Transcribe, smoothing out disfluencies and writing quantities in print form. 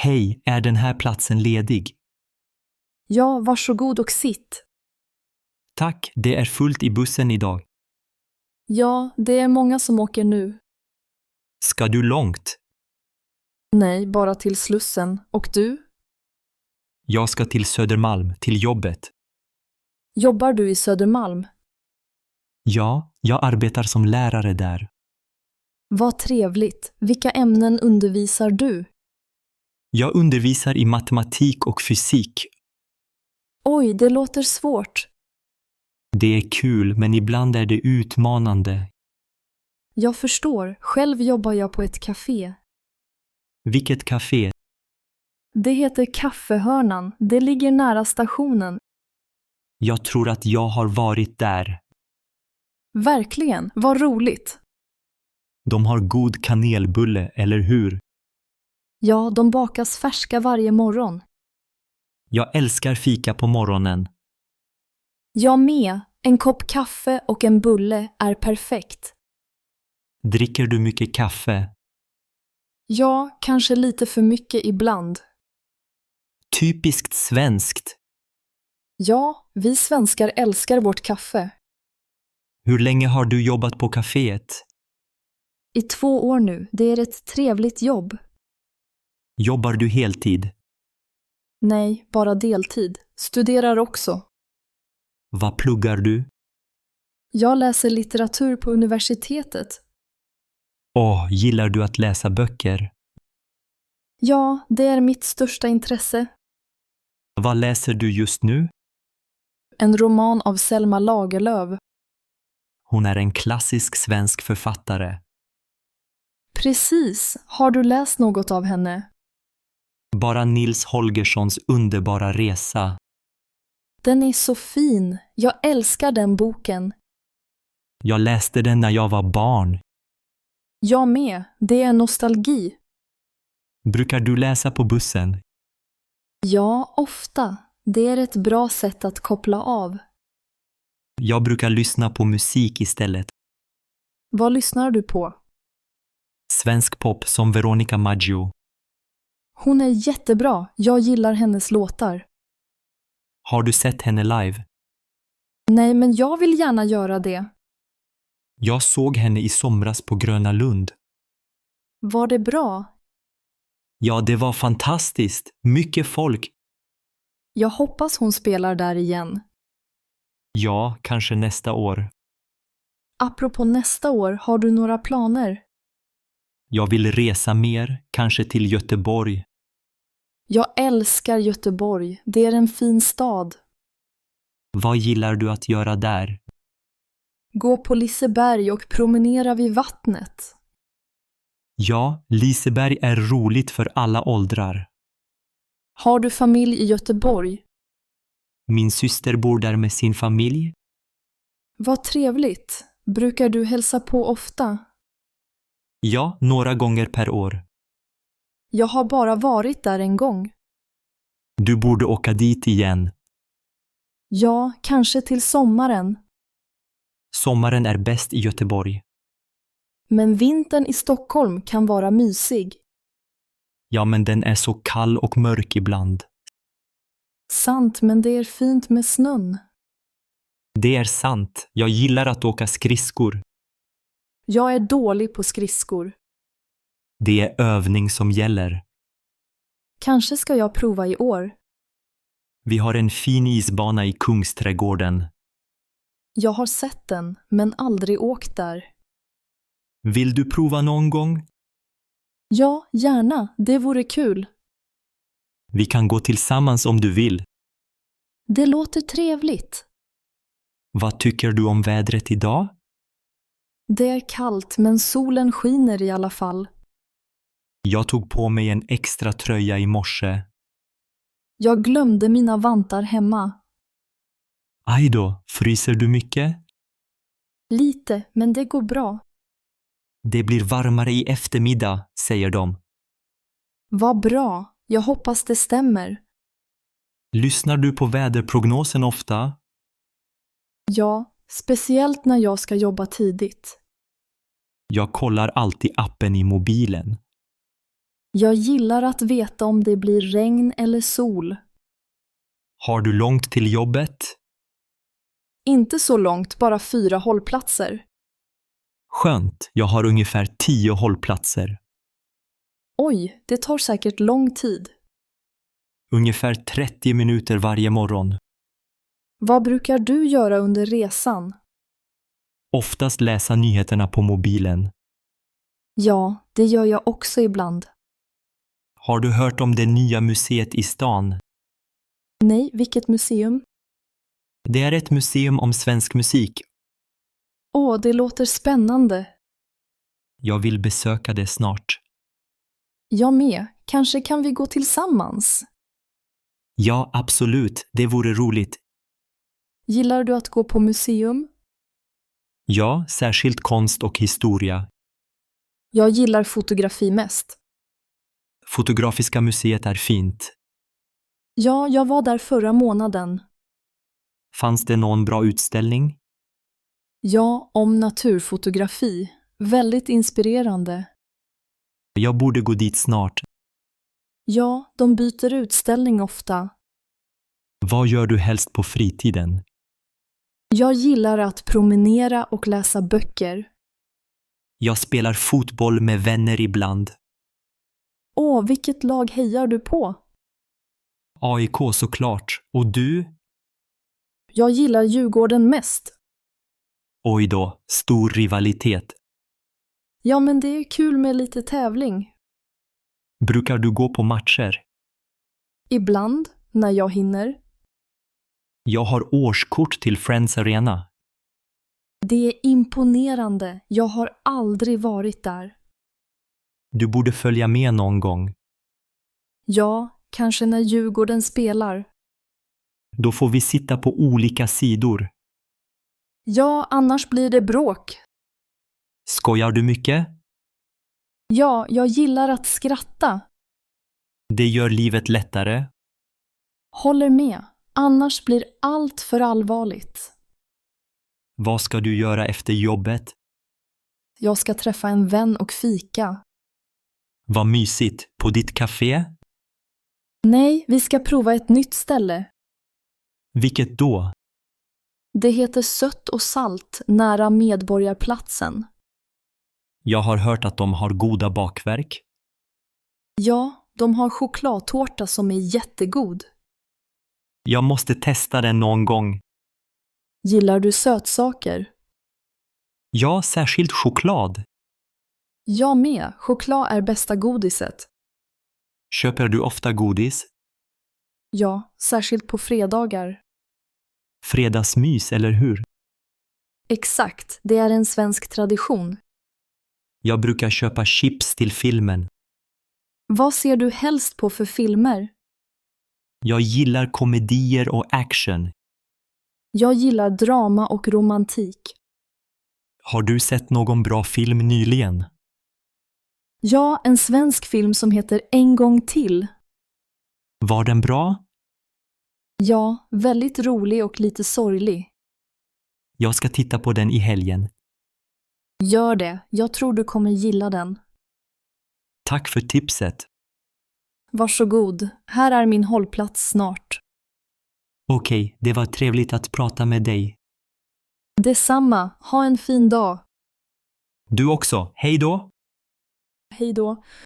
Hej, är den här platsen ledig? Ja, varsågod och sitt. Tack, det är fullt i bussen idag. Ja, det är många som åker nu. Ska du långt? Nej, bara till Slussen. Och du? Jag ska till Södermalm, till jobbet. Jobbar du i Södermalm? Ja, jag arbetar som lärare där. Vad trevligt. Vilka ämnen undervisar du? Jag undervisar i matematik och fysik. Oj, det låter svårt. Det är kul, men ibland är det utmanande. Jag förstår. Själv jobbar jag på ett café. Vilket café? Det heter Kaffehörnan. Det ligger nära stationen. Jag tror att jag har varit där. Verkligen, vad roligt. De har god kanelbulle, eller hur? Ja, de bakas färska varje morgon. Jag älskar fika på morgonen. Jag med. En kopp kaffe och en bulle är perfekt. Dricker du mycket kaffe? Ja, kanske lite för mycket ibland. Typiskt svenskt. Ja, vi svenskar älskar vårt kaffe. Hur länge har du jobbat på kaféet? I 2 år nu. Det är ett trevligt jobb. Jobbar du heltid? Nej, bara deltid. Studerar också. Vad pluggar du? Jag läser litteratur på universitetet. Gillar du att läsa böcker? Ja, det är mitt största intresse. Vad läser du just nu? En roman av Selma Lagerlöf. Hon är en klassisk svensk författare. Precis. Har du läst något av henne? Bara Nils Holgerssons underbara resa. Den är så fin. Jag älskar den boken. Jag läste den när jag var barn. Jag med. Det är nostalgi. Brukar du läsa på bussen? Ja, ofta. Det är ett bra sätt att koppla av. Jag brukar lyssna på musik istället. Vad lyssnar du på? Svensk pop som Veronica Maggio. Hon är jättebra. Jag gillar hennes låtar. Har du sett henne live? Nej, men jag vill gärna göra det. Jag såg henne i somras på Gröna Lund. Var det bra? Ja, det var fantastiskt. Mycket folk. Jag hoppas hon spelar där igen. Ja, kanske nästa år. Apropå nästa år, har du några planer? Jag vill resa mer, kanske till Göteborg. Jag älskar Göteborg. Det är en fin stad. Vad gillar du att göra där? Gå på Liseberg och promenera vid vattnet. Ja, Liseberg är roligt för alla åldrar. Har du familj i Göteborg? Min syster bor där med sin familj. Vad trevligt. Brukar du hälsa på ofta? Ja, några gånger per år. Jag har bara varit där en gång. Du borde åka dit igen. Ja, kanske till sommaren. Sommaren är bäst i Göteborg. Men vintern i Stockholm kan vara mysig. Ja, men den är så kall och mörk ibland. Sant, men det är fint med snön. Det är sant. Jag gillar att åka skridskor. Jag är dålig på skridskor. Det är övning som gäller. Kanske ska jag prova i år. Vi har en fin isbana i Kungsträdgården. Jag har sett den, men aldrig åkt där. Vill du prova någon gång? Ja, gärna. Det vore kul. Vi kan gå tillsammans om du vill. Det låter trevligt. Vad tycker du om vädret idag? Det är kallt, men solen skiner i alla fall. Jag tog på mig en extra tröja i morse. Jag glömde mina vantar hemma. Aj då, fryser du mycket? Lite, men det går bra. Det blir varmare i eftermiddag, säger de. Vad bra. Jag hoppas det stämmer. Lyssnar du på väderprognosen ofta? Ja, speciellt när jag ska jobba tidigt. Jag kollar alltid appen i mobilen. Jag gillar att veta om det blir regn eller sol. Har du långt till jobbet? Inte så långt, bara 4 hållplatser. Skönt, jag har ungefär 10 hållplatser. Oj, det tar säkert lång tid. Ungefär 30 minuter varje morgon. Vad brukar du göra under resan? Oftast läsa nyheterna på mobilen. Ja, det gör jag också ibland. Har du hört om det nya museet i stan? Nej, vilket museum? Det är ett museum om svensk musik. Åh, det låter spännande. Jag vill besöka det snart. Jag med. Kanske kan vi gå tillsammans? Ja, absolut. Det vore roligt. Gillar du att gå på museum? Ja, särskilt konst och historia. Jag gillar fotografi mest. Fotografiska museet är fint. Ja, jag var där förra månaden. Fanns det någon bra utställning? Ja, om naturfotografi. Väldigt inspirerande. Jag borde gå dit snart. Ja, de byter utställning ofta. Vad gör du helst på fritiden? Jag gillar att promenera och läsa böcker. Jag spelar fotboll med vänner ibland. Åh, vilket lag hejar du på? AIK såklart. Och du? Jag gillar Djurgården mest. Oj då, stor rivalitet. Ja, men det är kul med lite tävling. Brukar du gå på matcher? Ibland, när jag hinner. Jag har årskort till Friends Arena. Det är imponerande. Jag har aldrig varit där. Du borde följa med någon gång. Ja, kanske när Djurgården spelar. Då får vi sitta på olika sidor. Ja, annars blir det bråk. Skojar du mycket? Ja, jag gillar att skratta. Det gör livet lättare. Håller med. Annars blir allt för allvarligt. Vad ska du göra efter jobbet? Jag ska träffa en vän och fika. Vad mysigt. På ditt café? Nej, vi ska prova ett nytt ställe. Vilket då? Det heter Sött och salt, nära Medborgarplatsen. Jag har hört att de har goda bakverk. Ja, de har chokladtårta som är jättegod. Jag måste testa den någon gång. Gillar du sötsaker? Ja, särskilt choklad. Jag med. Choklad är bästa godiset. Köper du ofta godis? Ja, särskilt på fredagar. Fredagsmys, eller hur? Exakt, det är en svensk tradition. Jag brukar köpa chips till filmen. Vad ser du helst på för filmer? Jag gillar komedier och action. Jag gillar drama och romantik. Har du sett någon bra film nyligen? Ja, en svensk film som heter En gång till. Var den bra? Ja, väldigt rolig och lite sorglig. Jag ska titta på den i helgen. Gör det, jag tror du kommer gilla den. Tack för tipset. Varsågod, här är min hållplats snart. Okej, det var trevligt att prata med dig. Detsamma, ha en fin dag. Du också, hej då! Hej då.